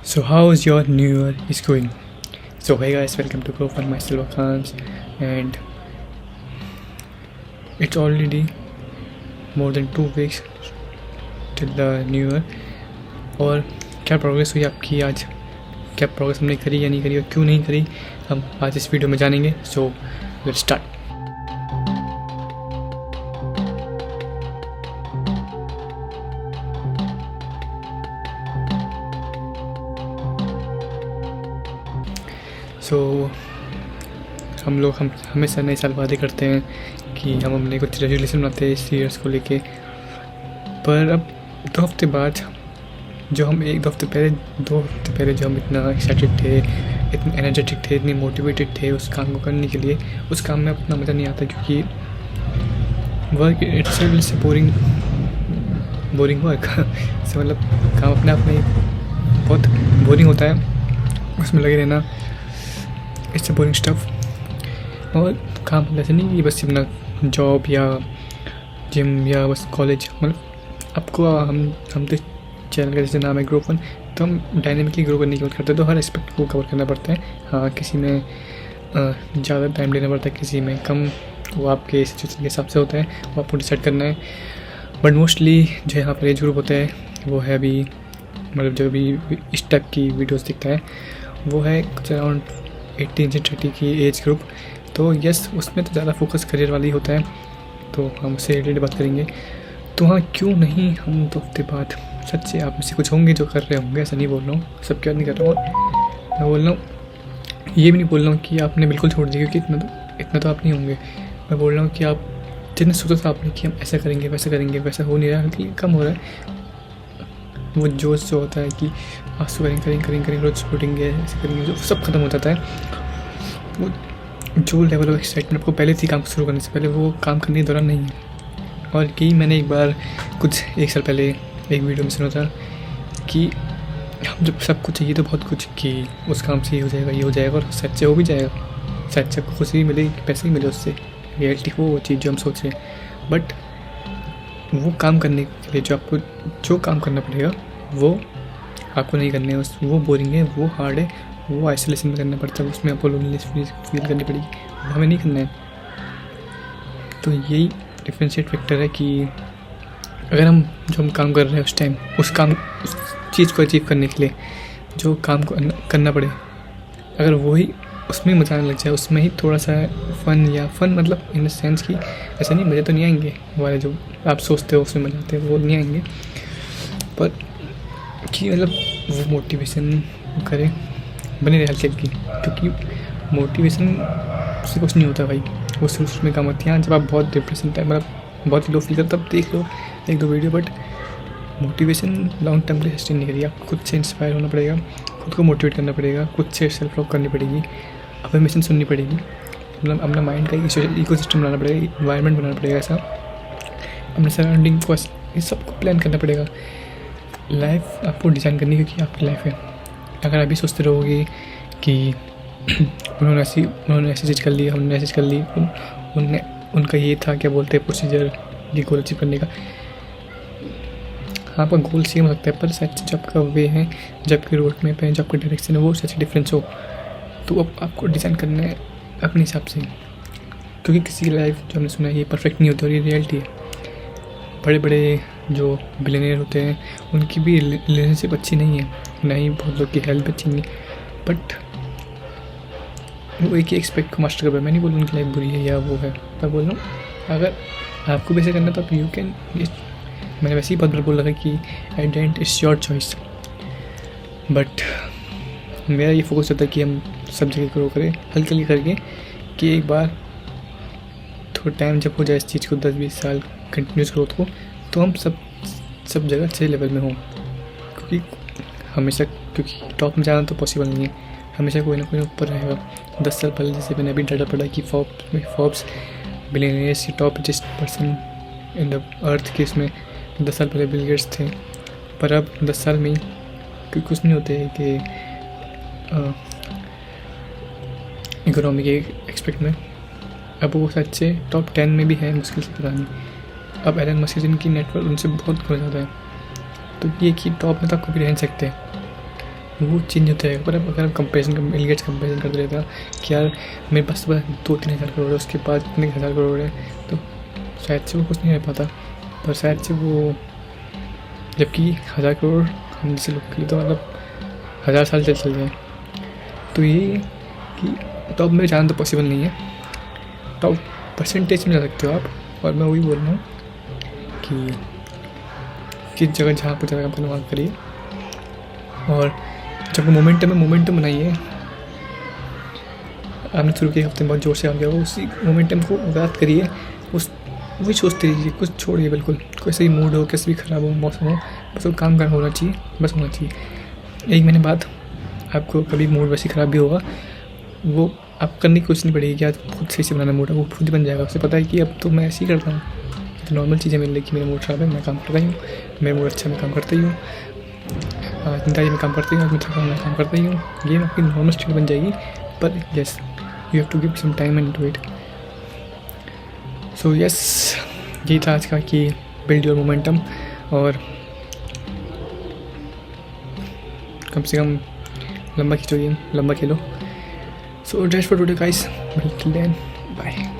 So how is your new year is going? So hey guys, welcome to Grow for myself Khans, and it's already more than 2 weeks till the new year. और क्या progress हुई आपकी आज, क्या progress हमने करी या नहीं करी और क्यों नहीं करी, हम आज इस वीडियो में जानेंगे. So let's start. सो हम लोग हमेशा नए साल वादे करते हैं कि हम अपने कुछ रेजोल्यूशन बनाते हैं इस ईयर्स को लेके. पर अब 2 हफ्ते बाद जो हम 2 हफ्ते पहले जो हम इतना एक्साइटेड थे, इतने एनर्जेटिक थे, इतने मोटिवेटेड थे उस काम को करने के लिए, उस काम में उतना मज़ा नहीं आता क्योंकि वर्क इट्स बोरिंग वर्क से मतलब काम अपने आप में बहुत बोरिंग होता है, उसमें लगे रहना, इट्स बोरिंग स्टफ. और काम ऐसे नहीं कि बस अपना जॉब या जिम या बस कॉलेज, मतलब आपको हम तो चैनल का जैसे नाम है ग्रो फन, तो हम डायनेमिकली ग्रो करने की बात करते हैं, तो हर एस्पेक्ट को कवर करना पड़ता है. हाँ, किसी में ज़्यादा टाइम लेना पड़ता है, किसी में कम, वो आपके सिचुएशन के हिसाब से होता है, वो आपको डिसाइड करना है. बट मोस्टली जो यहाँ पर एज ग्रुप होता है वो है अभी, मतलब जो भी इस टाइप की वीडियोस दिखता है वो है कुछ अराउंड 18 से 30 की एज ग्रुप. तो यस, उसमें तो ज़्यादा फोकस करियर वाली होता है, तो हम उससे रिलेटेड बात करेंगे. तो हाँ, क्यों नहीं हम 2 हफ्ते बाद, सच्चे आप में से कुछ होंगे जो कर रहे होंगे, ऐसा नहीं बोल रहा हूँ, सब क्या नहीं कर रहा हूँ. मैं बोल रहा हूँ, ये भी नहीं बोल रहा हूँ कि आपने बिल्कुल छोड़ दिया, क्योंकि इतना तो आप नहीं होंगे. मैं बोल रहा हूँ कि आप जितने सोचा था आपने कि हम ऐसा करेंगे वैसा हो नहीं रहा है, कम हो रहा है. वो जोश जो होता है कि आज तो करेंगे रोज छोड़ेंगे, ऐसे करेंगे, जो सब खत्म हो जाता है. वो जो लेवल ऑफ एक्साइटमेंट आपको पहले थी काम शुरू करने से पहले, वो काम करने के दौरान नहीं है. और कि मैंने एक बार एक साल पहले एक वीडियो में सुना था कि हम जब सब कुछ चाहिए तो बहुत कुछ, कि उस काम से ये हो जाएगा और सच्चे हो भी जाएगा, सच्चे आपको खुशी भी मिलेगी, पैसे भी मिले उससे, रियलिटी वो चीज़ जो हम सोच रहे हैं. बट वो काम करने के लिए जो काम करना पड़ेगा वो आपको नहीं करने है, वो बोरिंग है, वो हार्ड है, वो आइसोलेशन में करना पड़ता है, उसमें आपको लोनलीनेस फील करनी पड़ेगी, वो हमें नहीं करना है. तो यही डिफरेंशिएट फैक्टर है कि अगर जो हम काम कर रहे हैं उस टाइम उस चीज़ को अचीव करने के लिए जो काम को करना पड़े, अगर वही उसमें मज़ा आने लग जाए, उसमें ही थोड़ा सा फन मतलब इन द सेंस कि ऐसा नहीं मज़े तो नहीं आएंगे वाले जो आप सोचते हो उसमें मज़ा आते हैं, वो नहीं आएंगे, पर कि मतलब वो मोटिवेशन करे, बने रहे हल्की हल्की, क्योंकि मोटिवेशन से कुछ नहीं होता भाई, वो सिर्फ उसमें काम होती है. जब आप बहुत डिप्रेशन टाइम, मतलब बहुत लो फील करते, तब देख लो 1-2 video. But motivation long term के लिए सस्टेन नहीं करिए, आपको खुद से इंस्पायर होना पड़ेगा, खुद को मोटिवेट करना पड़ेगा, खुद से सेल्फ लॉक करनी पड़ेगी, अफर्मेशन सुननी पड़ेगी, मतलब अपना माइंड का इकोसिस्टम बनाना पड़ेगा, इन्वायरमेंट बनाना पड़ेगा ऐसा, अपने सराउंडिंग को, ये सबको प्लान करना पड़ेगा. लाइफ आपको डिज़ाइन करनी, क्योंकि आपकी लाइफ है. अगर अभी सोचते रहोगे कि उन्होंने ऐसी चीज़ कर ली, हमने ऐसी कर ली, उनका ये था, क्या बोलते हैं, प्रोसीजर, ये गोल अचीव करने का. हाँ, आपका गोल सेम हो सकता है, पर सच जो आपका वे है, जब आपकी रोड मैप है, जो आपका डायरेक्शन है, वो सच डिफरेंस हो, तो अब आपको डिज़ाइन करना है अपने हिसाब से, क्योंकि किसी की लाइफ जो हमने सुना है ये परफेक्ट नहीं होती, और ये रियलिटी है. बड़े बड़े जो बिलियनियर होते हैं उनकी भी रिलेशनशिप अच्छी नहीं है, ना ही बहुत लोग की हेल्थ अच्छी नहीं, बट वो एक ही एक्सपेक्ट को मास्टर कर रहा है. मैं नहीं बोल रहा उनकी लाइफ बुरी है या वो है, मैं बोल रहा हूँ अगर आपको भी ऐसे करना तो आप यू कैन. मैंने वैसे ही बहुत बार बोल रखा है कि at the end it's your choice, but मेरा ये फोकस होता है कि हम सब जगह ग्रो करें हल्की हल्की करके, कि एक बार थोड़ा टाइम जब हो जाए इस चीज़ को 10-20 साल कंटिन्यूस ग्रोथ को, तो हम सब जगह अच्छे लेवल में हों. क्योंकि टॉप में जाना तो पॉसिबल नहीं है, हमेशा कोई ना कोई ऊपर रहेगा. 10 साल पहले जैसे मैंने अभी डाटा पढ़ा कि फोर्ब्स बिलियनियर्स की top richest person in the earth के, इसमें 10 साल पहले बिल गेट्स थे, पर अब 10 साल में ही कुछ नहीं होते है कि इकोनॉमी के एक्सपेक्ट में, अब वो सच्चे टॉप 10 में भी है, मुश्किल से पता नहीं. अब एलन मस्क जिनकी नेटवर्क उनसे बहुत ज़्यादा है, तो ये कि टॉप में तो आप कभी रह सकते हैं, वो चेंज होता है। पर अब अगर हम कंपेरिजन बिल गेट्स कंपेरिजन करते रहता कि यार मेरे पास तो 2-3 हज़ार करोड़ है, उसके पास इतने हज़ार करोड़ है, तो शायद से वो कुछ नहीं रह पाता। पर शायद से वो, जबकि 1000 करोड़ हम जैसे लोग के लिए तो मतलब 1000 साल चल जाए। तो ये कि तो अब मेरे जान तो पॉसिबल नहीं है, तो परसेंटेज में जा सकते हो आप। और मैं वही बोल रहा हूँ कि किस जगह जहाँ पर जगह अपना वहाँ करिए, और जब मोमेंटम बनाइए। आपने शुरू के हफ्ते में बहुत जोर से काम किया, उसी मोमेंटम को याद करिए, उस वही सोचते रहिए, कुछ छोड़िए बिल्कुल। कैसे भी मूड हो, कैसे भी ख़राब हो, मौसम हो, बस वो काम करना होना चाहिए, बस होना चाहिए। 1 महीने बाद आपको कभी मूड वैसे ख़राब भी होगा, वो आप करने की कोशिश नहीं पड़ेगी कि आज बहुत सही से बनाना मूड है, वो खुद ही बन जाएगा। उसे पता है कि अब तो मैं ऐसे ही करता हूँ, तो नॉर्मल चीज़ें मिल रही कि मेरा मूड ख़राब है, मैं काम करता ही हूँ, मेरा मूड अच्छा है, मैं काम करता ही हूँ, चिंता में काम करती हूँ, मैं थका, मैं काम करता ही हूँ। ये आपकी नॉर्मल स्टेट बन जाएगी। पर yes, you have to give some time and do it. So yes, यही था आज का कि बिल्ड योर मोमेंटम, और कम से कम लंबा खींचो गेम, लंबा खेलो। So that's for today guys, till then bye.